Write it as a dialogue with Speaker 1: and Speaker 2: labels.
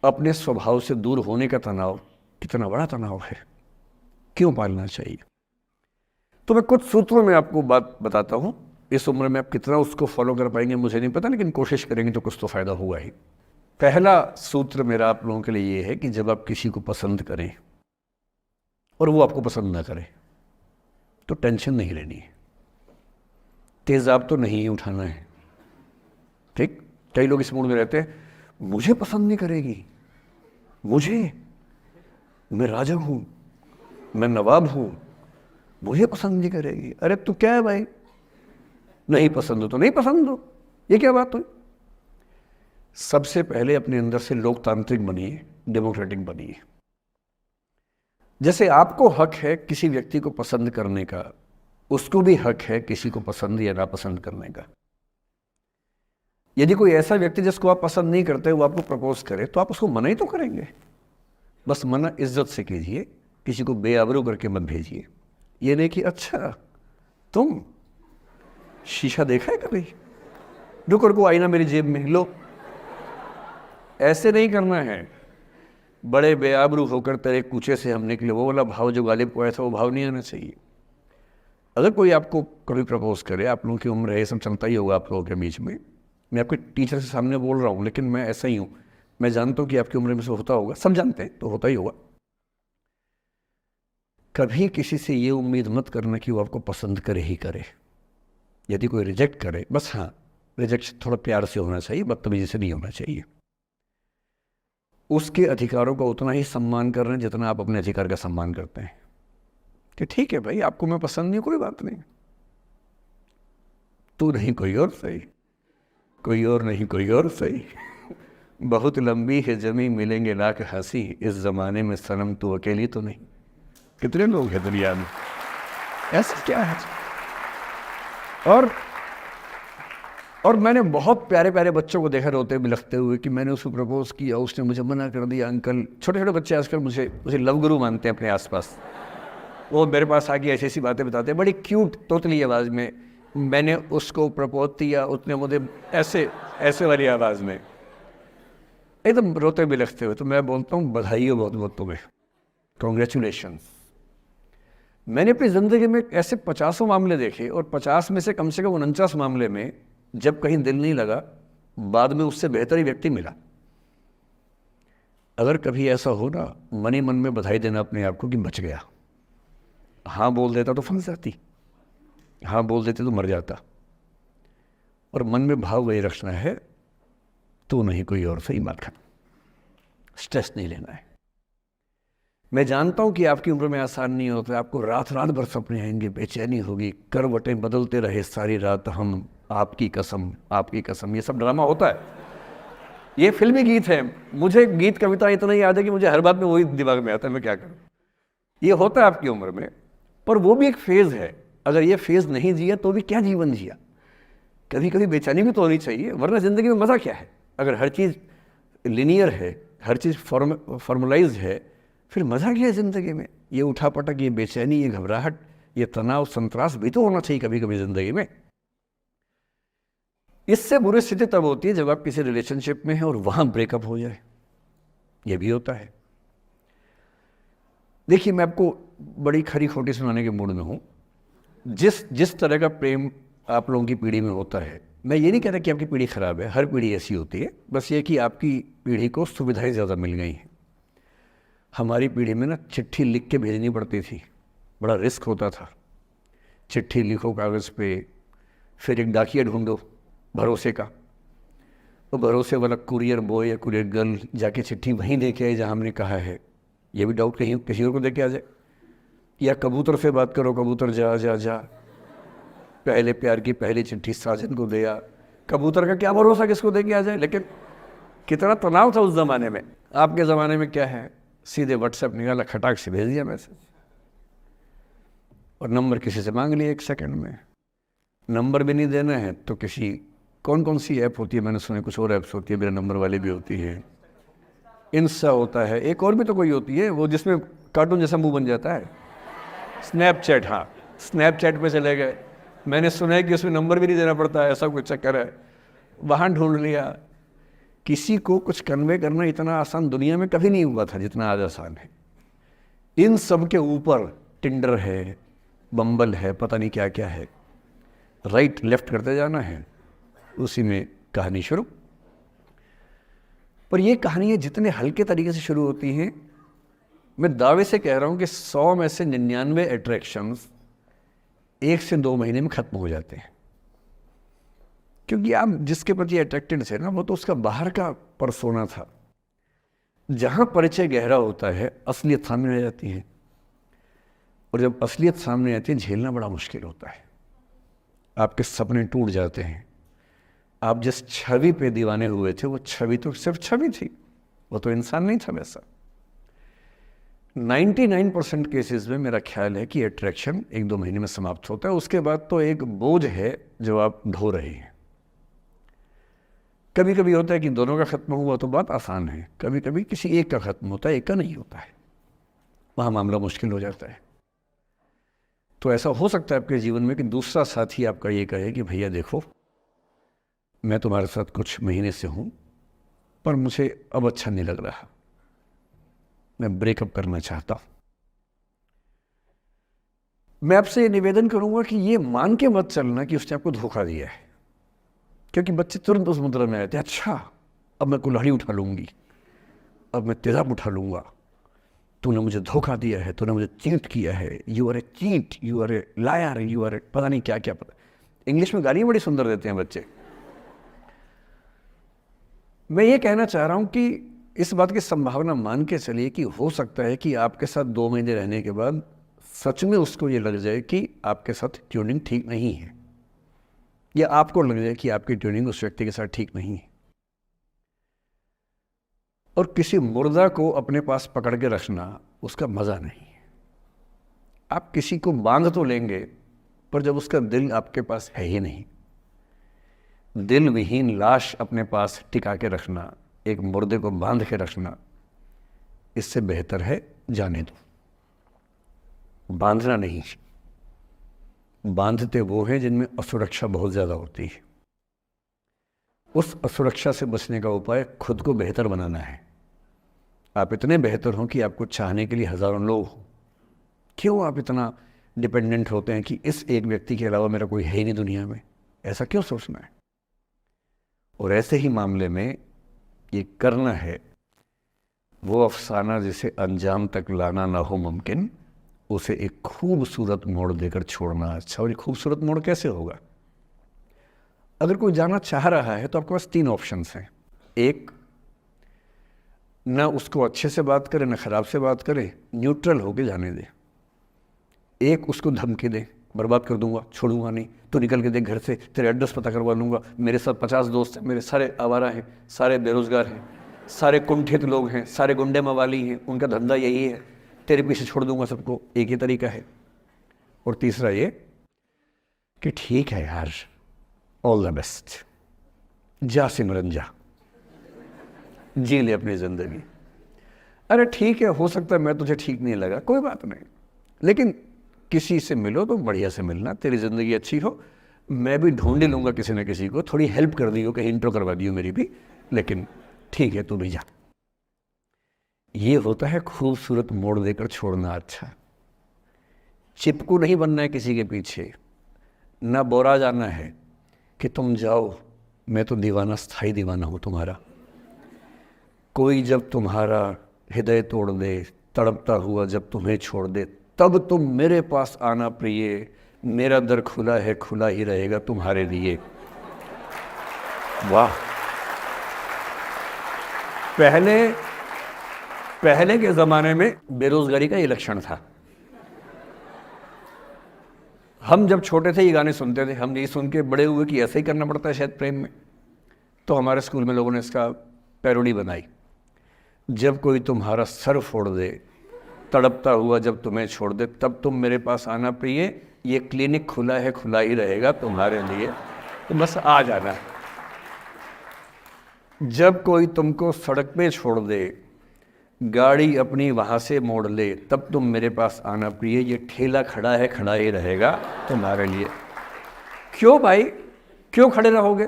Speaker 1: अपने स्वभाव से दूर होने का तनाव कितना बड़ा तनाव है, क्यों पालना चाहिए? तो मैं कुछ सूत्रों में आपको बात बताता हूँ। इस उम्र में आप कितना उसको फॉलो कर पाएंगे मुझे नहीं पता, लेकिन कोशिश करेंगे तो कुछ तो फायदा होगा ही। पहला सूत्र मेरा आप लोगों के लिए ये है कि जब आप किसी को पसंद करें और वो आपको पसंद ना करे तो टेंशन नहीं लेनी है, तेजाब तो नहीं उठाना है। ठीक, कई लोग इस मूड में रहते हैं, मुझे पसंद नहीं करेगी, मुझे, मैं राजा हूं, मैं नवाब हूं, मुझे पसंद नहीं करेगी। अरे तू क्या है भाई, नहीं पसंद हो तो नहीं पसंद हो, ये क्या बात हुई? सबसे पहले अपने अंदर से लोकतांत्रिक बनिए, डेमोक्रेटिक बनिए। जैसे आपको हक है किसी व्यक्ति को पसंद करने का, उसको भी हक है किसी को पसंद या नापसंद करने का। यदि कोई ऐसा व्यक्ति जिसको आप पसंद नहीं करते वो आपको प्रपोज करे तो आप उसको मना ही तो करेंगे। बस मना इज्जत से कीजिए, किसी को बेआबरू करके मत भेजिए। ये नहीं कि अच्छा तुम शीशा देखा है कभी, रुको रुको आईना मेरी जेब में लो, ऐसे नहीं करना है। बड़े बेआबरू होकर तेरे कूचे से हम निकले, वो वाला भाव जो गालिब को आया था वो भाव नहीं आना चाहिए। अगर कोई आपको कभी प्रपोज करे, आप लोगों की उम्र है, ये सब चलता ही होगा आप लोगों के बीच में, मैं आपके टीचर से सामने बोल रहा हूँ लेकिन मैं ऐसा ही हूँ, मैं जानता हूँ कि आपकी उम्र में से होता होगा, सब जानते हैं तो होता ही होगा। कभी किसी से ये उम्मीद मत करना कि वो आपको पसंद करे ही करे। यदि कोई रिजेक्ट करे, बस हाँ रिजेक्शन थोड़ा प्यार से होना चाहिए, बदतमीजी से नहीं होना चाहिए। उसके अधिकारों का उतना ही सम्मान कर रहे हैं जितना आप अपने अधिकार का सम्मान करते हैं कि ठीक है भाई आपको मैं पसंद नहीं, कोई बात नहीं, तू नहीं कोई और सही, कोई और नहीं कोई और सही, बहुत लंबी है जमी मिलेंगे लाख हंसी, इस जमाने में सनम तू अकेली तो नहीं। कितने लोग हैं दुनिया में, ऐसा क्या है? और मैंने बहुत प्यारे प्यारे बच्चों को देखा रोते बिलखते हुए कि मैंने उसको प्रपोज किया, उसने मुझे मना कर दिया। अंकल, छोटे छोटे बच्चे आजकल मुझे लव गुरु मानते हैं अपने आसपास, वो मेरे पास आके ऐसी ऐसी बातें बताते हैं बड़ी क्यूट तोतली आवाज़ में, मैंने उसको प्रपोज किया, उसने मुझे ऐसे ऐसे वाली आवाज़ में एकदम रोते बिलखते हुए। तो मैं बोलता हूँ बधाई हो बहुत बहुत तुम्हें, कॉन्ग्रेचुलेशन। मैंने अपनी ज़िंदगी में ऐसे 50 मामले देखे और 50 में से कम 49 मामले में जब कहीं दिल नहीं लगा, बाद में उससे बेहतर ही व्यक्ति मिला। अगर कभी ऐसा हो ना, मन ही मन में बधाई देना अपने आप को कि बच गया। हाँ बोल देता तो फंस जाती, हाँ बोल देते तो मर जाता। और मन में भाव वही रखना है, तू नहीं कोई और सही बात है, स्ट्रेस नहीं लेना है। मैं जानता हूं कि आपकी उम्र में आसान नहीं होता, आपको रात रात भर सपने आएंगे, बेचैनी होगी, करवटें बदलते रहे सारी रात हम, आपकी कसम आपकी कसम, ये सब ड्रामा होता है, ये फिल्मी गीत है। मुझे गीत कविता इतना याद है कि मुझे हर बात में वही दिमाग में आता है, मैं क्या करूं। ये होता है आपकी उम्र में, पर वो भी एक फेज़ है। अगर ये फेज़ नहीं जिया तो भी क्या जीवन जिया। कभी कभी बेचैनी भी तो होनी चाहिए, वरना ज़िंदगी में मज़ा क्या है। अगर हर चीज़ लिनियर है, हर चीज़ फॉर्मुलाइज है, फिर मज़ा क्या है ज़िंदगी में। ये उठापटक, ये बेचैनी, ये घबराहट, ये तनाव संतरास भी तो होना चाहिए कभी कभी ज़िंदगी में। इससे बुरी स्थिति तब होती है जब आप किसी रिलेशनशिप में हैं और वहाँ ब्रेकअप हो जाए, ये भी होता है। देखिए मैं आपको बड़ी खरी खोटी सुनाने के मूड में हूँ। जिस तरह का प्रेम आप लोगों की पीढ़ी में होता है, मैं ये नहीं कहता कि आपकी पीढ़ी ख़राब है, हर पीढ़ी ऐसी होती है, बस ये कि आपकी पीढ़ी को सुविधाएं ज़्यादा मिल गई हैं। हमारी पीढ़ी में ना चिट्ठी लिख के भेजनी पड़ती थी, बड़ा रिस्क होता था। चिट्ठी लिखो कागज़ पे, फिर एक डाकिया ढूंढो भरोसे का, तो भरोसे वाला कुरियर बॉय या कुरियर गर्ल जाके चिट्ठी वहीं दे के आए जहाँ हमने कहा है। ये भी डाउट कहीं किसी और को दे के आ जाए। या कबूतर से बात करो, कबूतर जा जा जा, पहले प्यार की पहली चिट्ठी साजन को दिया। कबूतर का क्या भरोसा किसको दे के आ जाए। लेकिन कितना तनाव था उस ज़माने में। आपके ज़माने में क्या है, सीधे व्हाट्सएप निकाला, खटाक से भेज दिया मैसेज, और नंबर किसी से मांग लिया 1 सेकंड में। नंबर भी नहीं देना है तो किसी, कौन कौन सी ऐप होती है, मैंने सुना कुछ और ऐप्स होती है, मेरा नंबर वाली भी होती है, इंस्टा होता है, एक और भी तो कोई होती है वो जिसमें कार्टून जैसा मुंह बन जाता है, स्नैपचैट। हाँ, स्नैपचैट पे चले गए, मैंने सुना है कि उसमें नंबर भी नहीं देना पड़ता है, ऐसा कुछ चक्कर है। वहाँ ढूंढ लिया, किसी को कुछ कन्वे करना इतना आसान दुनिया में कभी नहीं हुआ था जितना आज आसान है। इन सब के ऊपर टिंडर है, बम्बल है, पता नहीं क्या क्या है, राइट लेफ्ट करते जाना है, उसी में कहानी शुरू। पर ये कहानियाँ जितने हल्के तरीके से शुरू होती हैं, मैं दावे से कह रहा हूँ कि 100 में से 99 अट्रैक्शंस 1 से 2 महीने में ख़त्म हो जाते हैं। क्योंकि आप जिसके प्रति अट्रैक्टेड थे ना, वो तो उसका बाहर का परसोना था। जहाँ परिचय गहरा होता है, असलियत सामने आ जाती है, और जब असलियत सामने आती है झेलना बड़ा मुश्किल होता है। आपके सपने टूट जाते हैं। आप जिस छवि पे दीवाने हुए थे, वो छवि तो सिर्फ छवि थी, वो तो इंसान नहीं था वैसा। 99% केसेस में मेरा ख्याल है कि अट्रैक्शन 1-2 महीने में समाप्त होता है। उसके बाद तो एक बोझ है जो आप ढो रहे हैं। कभी कभी होता है कि दोनों का खत्म हुआ तो बात आसान है, कभी कभी किसी एक का खत्म होता है, एक का नहीं होता है, वहाँ मामला मुश्किल हो जाता है। तो ऐसा हो सकता है आपके जीवन में कि दूसरा साथी आपका ये कहे कि भैया देखो, मैं तुम्हारे साथ कुछ महीने से हूँ, पर मुझे अब अच्छा नहीं लग रहा, मैं ब्रेकअप करना चाहता हूँ। मैं आपसे ये निवेदन करूँगा कि ये मान के मत चलना कि उसने आपको धोखा दिया है, क्योंकि बच्चे तुरंत उस मुद्रा में आते हैं, अच्छा अब मैं कुल्हाड़ी उठा लूँगी, अब मैं तेजाब उठा लूँगा, तूने मुझे धोखा दिया है, तूने मुझे चीट किया है, you are a cheat, you are a liar, you are a पता नहीं क्या क्या। पता इंग्लिश में गालियाँ बड़ी सुंदर देते हैं बच्चे। मैं ये कहना चाह रहा हूँ कि इस बात की संभावना मान के चलिए कि हो सकता है कि आपके साथ 2 महीने रहने के बाद सच में उसको ये लग जाए कि आपके साथ ट्यूनिंग ठीक नहीं है, या आपको लग जाए कि आपकी ट्यूनिंग उस व्यक्ति के साथ ठीक नहीं है। और किसी मुर्दा को अपने पास पकड़ के रखना उसका मज़ा नहीं है। आप किसी को बांध तो लेंगे, पर जब उसका दिल आपके पास है ही नहीं, दिल विहीन लाश अपने पास टिका के रखना, एक मुर्दे को बांध के रखना, इससे बेहतर है जाने दो। बांधना नहीं, बांधते वो हैं जिनमें असुरक्षा बहुत ज़्यादा होती है। उस असुरक्षा से बचने का उपाय खुद को बेहतर बनाना है। आप इतने बेहतर हों कि आपको चाहने के लिए हज़ारों लोग हों। क्यों आप इतना डिपेंडेंट होते हैं कि इस एक व्यक्ति के अलावा मेरा कोई है ही नहीं दुनिया में? ऐसा क्यों सोचना है? और ऐसे ही मामले में ये करना है वो अफसाना जिसे अंजाम तक लाना ना हो मुमकिन, उसे एक खूबसूरत मोड़ देकर छोड़ना अच्छा। और ये खूबसूरत मोड़ कैसे होगा? अगर कोई जाना चाह रहा है तो आपके पास 3 ऑप्शंस हैं। एक, ना उसको अच्छे से बात करे, ना ख़राब से बात करे, न्यूट्रल होके जाने दे। एक, उसको धमकी दे, बर्बाद कर दूंगा, छोड़ूंगा नहीं, तो निकल के देख घर से, तेरे एड्रेस पता करवा लूँगा, मेरे साथ 50 दोस्त हैं, मेरे सारे आवारा हैं, सारे बेरोज़गार हैं, सारे कुंठित लोग हैं, सारे गुंडे मवाली हैं, उनका धंधा यही है, तेरे पीछे छोड़ दूंगा सबको। एक ही तरीका है। और तीसरा ये कि ठीक है यार, ऑल द बेस्ट, जा सिमरन जा, जी ले अपनी ज़िंदगी। अरे ठीक है, हो सकता है मैं तुझे ठीक नहीं लगा, कोई बात नहीं, लेकिन किसी से मिलो तो बढ़िया से मिलना, तेरी ज़िंदगी अच्छी हो। मैं भी ढूंढ लूँगा किसी न किसी को, थोड़ी हेल्प कर दियो, कहीं इंट्रो करवा दियो मेरी भी, लेकिन ठीक है तू भी जा। ये होता है खूबसूरत मोड़ देकर छोड़ना अच्छा। चिपकू नहीं बनना है किसी के पीछे, ना बोरा जाना है कि तुम जाओ, मैं तो दीवाना, स्थाई दीवाना हूँ तुम्हारा। कोई जब तुम्हारा हृदय तोड़ दे, तड़पता हुआ जब तुम्हें छोड़ दे, तब तुम मेरे पास आना प्रिय, मेरा दर खुला है, खुला ही रहेगा तुम्हारे लिए। वाह! पहले के ज़माने में बेरोज़गारी का ये लक्षण था। हम जब छोटे थे ये गाने सुनते थे, हम यही सुन के बड़े हुए कि ऐसे ही करना पड़ता है शायद प्रेम में। तो हमारे स्कूल में लोगों ने इसका पैरोडी बनाई, जब कोई तुम्हारा सर फोड़ दे, तड़पता हुआ जब तुम्हें छोड़ दे, तब तुम मेरे पास आना प्रिय, ये क्लिनिक खुला है, खुला ही रहेगा तुम्हारे लिए, तो बस आ जाना। जब कोई तुमको सड़क पे छोड़ दे, गाड़ी अपनी वहाँ से मोड़ ले, तब तुम मेरे पास आना प्रिय, ये ठेला खड़ा है, खड़ा ही रहेगा तुम्हारे लिए। क्यों भाई, क्यों खड़े रहोगे?